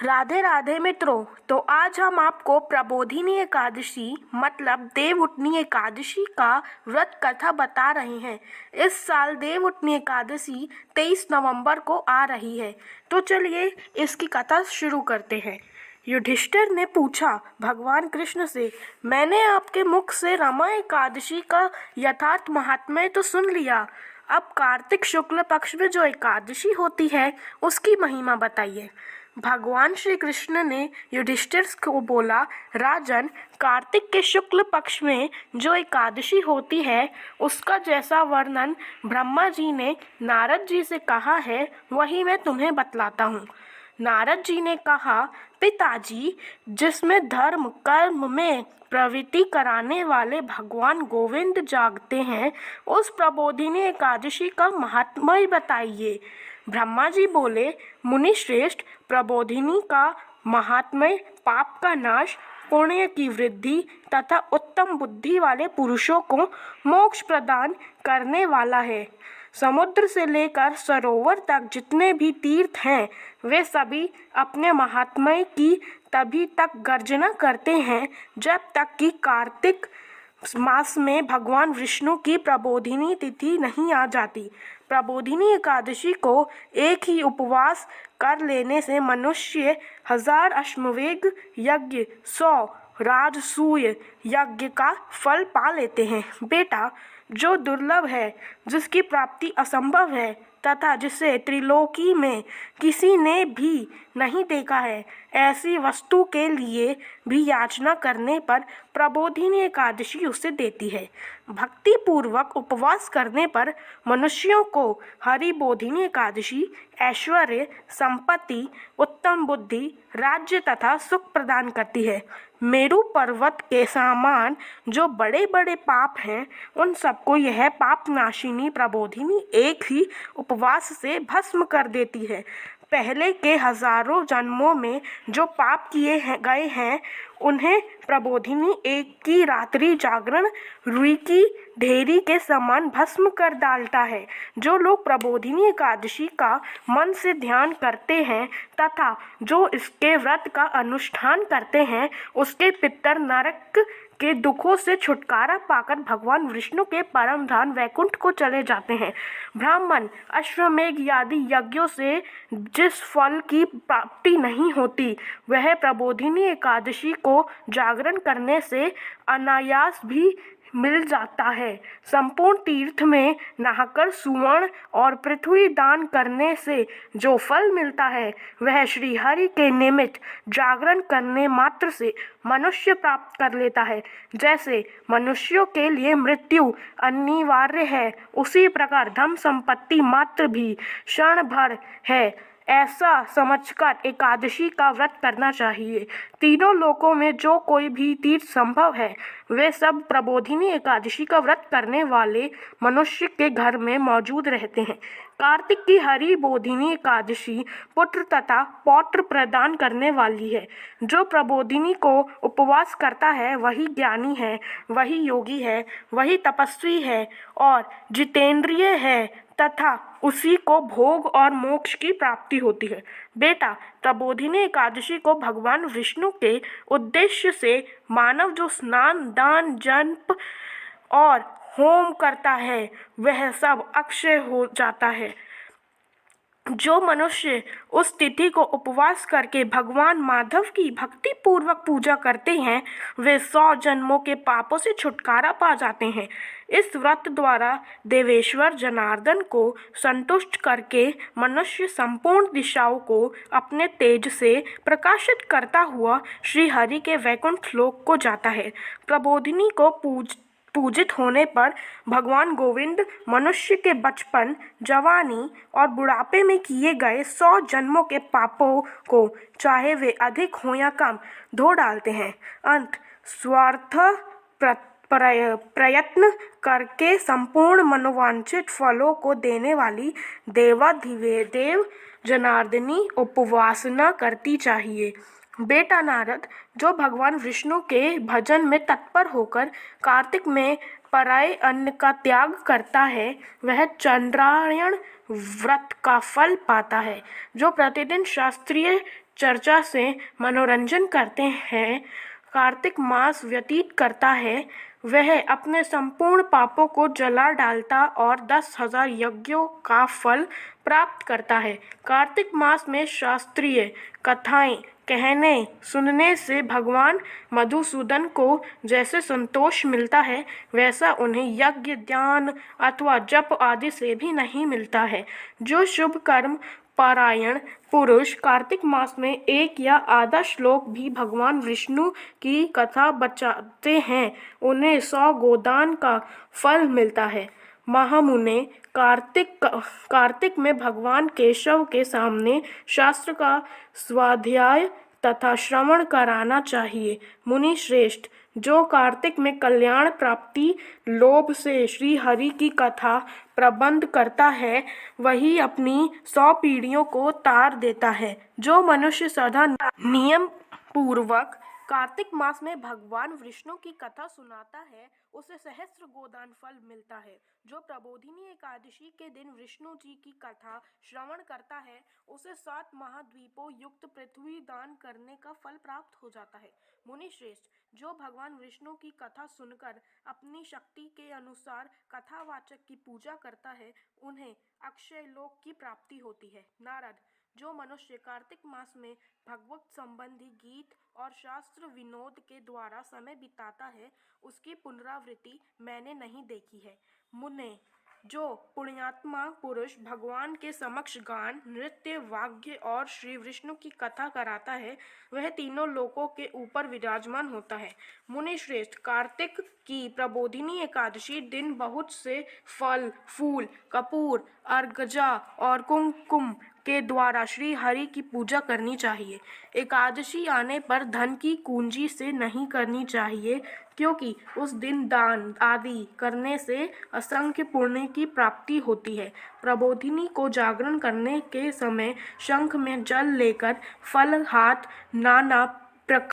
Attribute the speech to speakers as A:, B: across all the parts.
A: राधे राधे मित्रों। तो आज हम आपको प्रबोधिनी एकादशी मतलब देवउठनी एकादशी का व्रत कथा बता रहे हैं। इस साल देवउठनी एकादशी 23 नवंबर को आ रही है। तो चलिए इसकी कथा शुरू करते हैं। युधिष्ठिर ने पूछा भगवान कृष्ण से, मैंने आपके मुख से रमा एकादशी का यथार्थ महात्म्य तो सुन लिया, अब कार्तिक शुक्ल पक्ष में जो एकादशी होती है उसकी महिमा बताइए। भगवान श्री कृष्ण ने युधिष्ठिर को बोला, राजन, कार्तिक के शुक्ल पक्ष में जो एकादशी होती है उसका जैसा वर्णन ब्रह्मा जी ने नारद जी से कहा है वही मैं तुम्हें बतलाता हूँ। नारद जी ने कहा, पिताजी, जिसमें धर्म कर्म में प्रवृत्ति कराने वाले भगवान गोविंद जागते हैं, उस प्रबोधिनी एकादशी का महात्म्य बताइए। ब्रह्मा जी बोले, मुनि श्रेष्ठ, प्रबोधिनी का महात्म्य पाप का नाश, पुण्य की वृद्धि तथा उत्तम बुद्धि वाले पुरुषों को मोक्ष प्रदान करने वाला है। समुद्र से लेकर सरोवर तक जितने भी तीर्थ हैं वे सभी अपने महात्म्य की तभी तक गर्जना करते हैं जब तक कि कार्तिक मास में भगवान विष्णु की प्रबोधिनी तिथि नहीं आ जाती। प्रबोधिनी एकादशी को एक ही उपवास कर लेने से मनुष्य 1000 अश्वमेध यज्ञ, 100 राजसूय यज्ञ का फल पा लेते हैं। बेटा, जो दुर्लभ है, जिसकी प्राप्ति असंभव है तथा जिसे त्रिलोकी में किसी ने भी नहीं देखा है, ऐसी वस्तु के लिए भी याचना करने पर प्रबोधिनी एकादशी उसे देती है। भक्ति पूर्वक उपवास करने पर मनुष्यों को हरिबोधिनी एकादशी ऐश्वर्य, संपत्ति, उत्तम बुद्धि, राज्य तथा सुख प्रदान करती है। मेरु पर्वत के समान जो बड़े बड़े पाप हैं उन सबको यह पाप नाशिनी प्रबोधिनी एक ही उपवास से भस्म कर देती है। पहले के हजारों जन्मों में जो पाप किए गए हैं उन्हें प्रबोधिनी एक की रात्रि जागरण रुई की ढेरी के समान भस्म कर डालता है। जो लोग प्रबोधिनी एकादशी का मन से ध्यान करते हैं तथा जो इसके व्रत का अनुष्ठान करते हैं उसके पितर नरक के दुखों से छुटकारा पाकर भगवान विष्णु के परम धाम वैकुंठ को चले जाते हैं। ब्राह्मण, अश्वमेध आदि यज्ञों से जिस फल की प्राप्ति नहीं होती वह प्रबोधिनी एकादशी को जागरण करने से अनायास भी मिल जाता है। संपूर्ण तीर्थ में नहाकर सुवर्ण और पृथ्वी दान करने से जो फल मिलता है वह श्री हरि के निमित्त जागरण करने मात्र से मनुष्य प्राप्त कर लेता है। जैसे मनुष्यों के लिए मृत्यु अनिवार्य है, उसी प्रकार धन संपत्ति मात्र भी क्षण भर है, ऐसा समझकर एकादशी का व्रत करना चाहिए। तीनों लोकों में जो कोई भी तीर्थ संभव है वे सब प्रबोधिनी एकादशी का व्रत करने वाले मनुष्य के घर में मौजूद रहते हैं। कार्तिक की हरि बोधिनी एकादशी पुत्र तथा पौत्र प्रदान करने वाली है। जो प्रबोधिनी को उपवास करता है वही ज्ञानी है, वही योगी है, वही तपस्वी है और जितेंद्रिय है तथा उसी को भोग और मोक्ष की प्राप्ति होती है। बेटा, प्रबोधिनी एकादशी को भगवान विष्णु के उद्देश्य से मानव जो स्नान, दान, जप और होम करता है वह सब अक्षय हो जाता है। जो मनुष्य उस तिथि को उपवास करके भगवान माधव की भक्ति पूर्वक पूजा करते हैं वे 100 जन्मों के पापों से छुटकारा पा जाते हैं। इस व्रत द्वारा देवेश्वर जनार्दन को संतुष्ट करके मनुष्य संपूर्ण दिशाओं को अपने तेज से प्रकाशित करता हुआ श्री हरि के वैकुंठ लोक को जाता है। प्रबोधिनी को पूजित होने पर भगवान गोविंद मनुष्य के बचपन, जवानी और बुढ़ापे में किए गए 100 जन्मों के पापों को, चाहे वे अधिक हो या कम, धो डालते हैं। अंत स्वार्थ प्रयत्न करके संपूर्ण मनोवांछित फलों को देने वाली देवाधिदेव जनार्दनी उपासना करती चाहिए। बेटा नारद, जो भगवान विष्णु के भजन में तत्पर होकर कार्तिक में पराये अन्न का त्याग करता है वह चंद्रायण व्रत का फल पाता है। जो प्रतिदिन शास्त्रीय चर्चा से मनोरंजन करते हैं, कार्तिक मास व्यतीत करता है, वह अपने संपूर्ण पापों को जला डालता और 10,000 यज्ञों का फल प्राप्त करता है। कार्तिक मास में शास्त्रीय कथाएं कहने सुनने से भगवान मधुसूदन को जैसे संतोष मिलता है, वैसा उन्हें यज्ञ, ध्यान अथवा जप आदि से भी नहीं मिलता है। जो शुभ कर्म पारायण पुरुष कार्तिक मास में एक या आधा श्लोक भी भगवान विष्णु की कथा बचाते हैं, उन्हें 100 गोदान का फल मिलता है। महामुने कार्तिक में भगवान केशव के सामने शास्त्र का स्वाध्याय तथा श्रवण कराना चाहिए। मुनि श्रेष्ठ, जो कार्तिक में कल्याण प्राप्ति लोभ से श्री हरि की कथा प्रबंध करता है, वही अपनी 100 पीढ़ियों को तार देता है। जो मनुष्य सदा नियम पूर्वक कार्तिक मास में भगवान विष्णु की कथा सुनाता है, उसे सहस्त्र गोदान फल मिलता है। जो प्रबोधिनी एकादशी के दिन विष्णु जी की कथा श्रवण करता है, उसे 7 महाद्वीपों युक्त पृथ्वी दान करने का फल प्राप्त हो जाता है। मुनि श्रेष्ठ, जो भगवान विष्णु की कथा सुनकर अपनी शक्ति के अनुसार कथावाचक की पूजा करता है, उन्हें अक्षय लोक की प्राप्ति होती है। नारद, जो मनुष्य कार्तिक मास में भगवत संबंधी गीत और शास्त्र विनोद के द्वारा समय बिताता है, उसकी पुनरावृत्ति मैंने नहीं देखी है। मुने, जो पुण्यात्मा पुरुष भगवान के समक्ष गान, नृत्य, वाद्य और श्री विष्णु की कथा कराता है, वह तीनों लोकों के ऊपर विराजमान होता है। मुनि श्रेष्ठ, कार्तिक की प्रबोधिनी एकादशी दिन बहुत से फल, फूल, कपूर, अर्गजा और कुमकुम के द्वारा श्री हरि की पूजा करनी चाहिए। एकादशी आने पर धन की कुंजी से नहीं करनी चाहिए, क्योंकि उस दिन दान आदि करने से असंख्य पुण्य की प्राप्ति होती है। प्रबोधिनी को जागरण करने के समय शंख में जल लेकर फल, हाथ, नाना प्रकार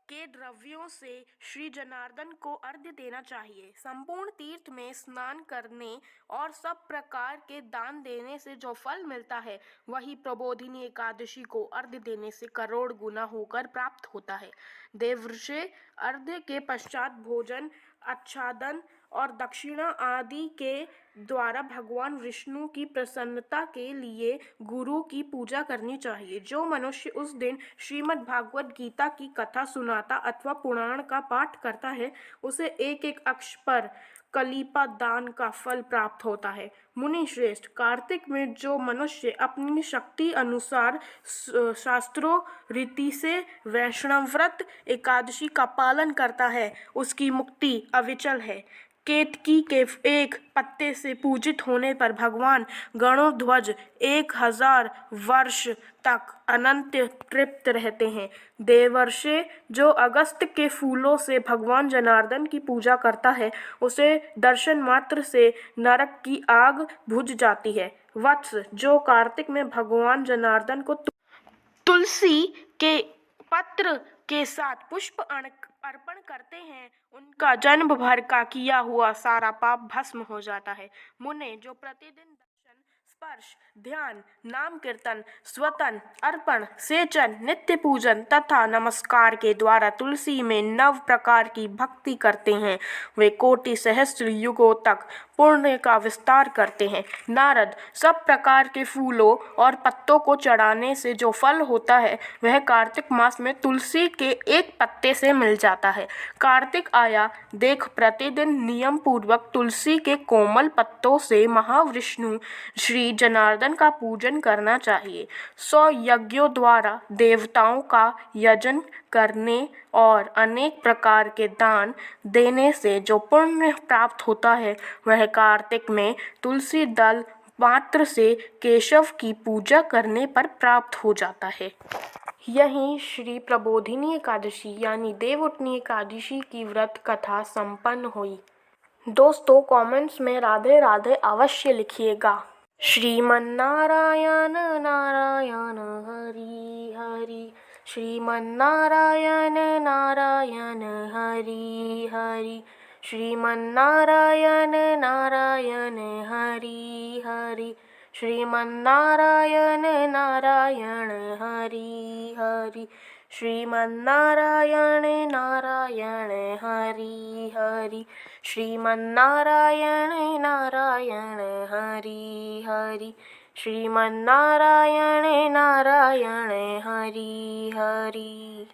A: के द्रव्यों से श्री जनार्दन को अर्घ्य देना चाहिए। संपूर्ण तीर्थ में स्नान करने और सब प्रकार के दान देने से जो फल मिलता है, वही प्रबोधिनी एकादशी को अर्घ्य देने से करोड़ गुना होकर प्राप्त होता है। देवर्षि अर्घ्य के पश्चात भोजन, आच्छादन और दक्षिणा आदि के द्वारा भगवान विष्णु की प्रसन्नता के लिए गुरु की पूजा करनी चाहिए। जो मनुष्य उस दिन श्रीमद् भागवत गीता की कथा सुनाता अथवा पुराण का पाठ करता है, उसे एक एक अक्ष पर कलिपा दान का फल प्राप्त होता है। मुनि श्रेष्ठ, कार्तिक में जो मनुष्य अपनी शक्ति अनुसार शास्त्रों रीति से वैष्णवव्रत एकादशी का पालन करता है, उसकी मुक्ति अविचल है। केतकी के एक पत्ते से पूजित होने पर भगवान गणोध्वज 1000 वर्ष तक अनंत तृप्त रहते हैं। देवर्षि, जो अगस्त के फूलों से भगवान जनार्दन की पूजा करता है, उसे दर्शन मात्र से नरक की आग बुझ जाती है। वत्स, जो कार्तिक में भगवान जनार्दन को तुलसी के पत्र के साथ पुष्प अर्पण करते हैं, उनका जन्म भर का किया हुआ सारा पाप भस्म हो जाता है। मुने, जो प्रतिदिन दर्शन, स्पर्श, ध्यान, नाम कीर्तन, स्वतन अर्पण, सेचन, नित्य पूजन तथा नमस्कार के द्वारा तुलसी में 9 प्रकार की भक्ति करते हैं, वे कोटि सहस्त्र युगों तक पुण्य का विस्तार करते हैं। नारद, सब प्रकार के फूलों और पत्तों को चढ़ाने से जो फल होता है, वह कार्तिक मास में तुलसी के एक पत्ते से मिल जाता है। कार्तिक आया देख प्रतिदिन नियम पूर्वक तुलसी के कोमल पत्तों से महाविष्णु श्री जनार्दन का पूजन करना चाहिए। 100 यज्ञों द्वारा देवताओं का यजन करने और अनेक प्रकार के दान देने से जो पुण्य प्राप्त होता है, वह कार्तिक में तुलसी दल मात्र से केशव की पूजा करने पर प्राप्त हो जाता है। यहीं श्री प्रबोधिनी एकादशी यानी देवउठनी एकादशी की व्रत कथा संपन्न हुई। दोस्तों, कमेंट्स में राधे राधे अवश्य लिखिएगा। श्रीमन्नारायण नारायण हरि हरि, श्रीमन्नारायण नारायण हरि हरि, श्रीमन्नारायण नारायण हरि हरि, श्रीमन्नारायण नारायण हरि हरि, श्रीमन्नारायण नारायण हरि हरि, श्रीमन्नारायण नारायण हरि हरि, श्रीमन्नारायण नारायण हरि हरि।